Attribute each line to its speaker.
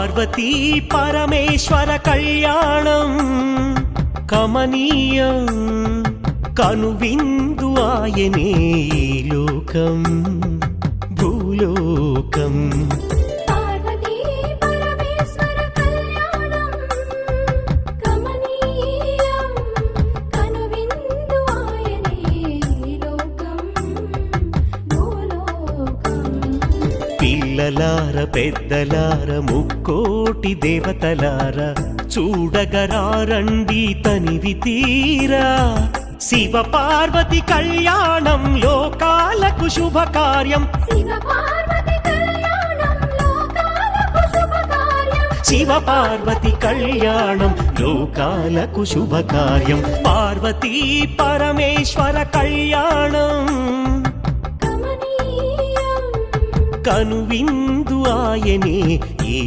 Speaker 1: పార్వతీ పరమేశ్వర కళ్యాణం కమనీయం కనువిందు ఆయనే ఈ లోకం భూలోకం
Speaker 2: పార్వతీ పరమేశ్వర కళ్యాణం కమనీయం కనువిందు ఆయనే ఈ లోకం భూలోకం
Speaker 1: పిల్లలార పెద్దలార ముక్కోటి దేవతలార చూడగరారండి తనివి తీరా శివ పార్వతి కళ్యాణం లోకాలకు శుభకార్యం
Speaker 2: శివ పార్వతి కళ్యాణం లోకాలకు శుభకార్యం
Speaker 1: శివ పార్వతి కళ్యాణం లోకాలకు శుభకార్యం పార్వతీ పరమేశ్వర కళ్యాణం
Speaker 2: కమనీయం
Speaker 1: కనువిందు ఆయనే ఈ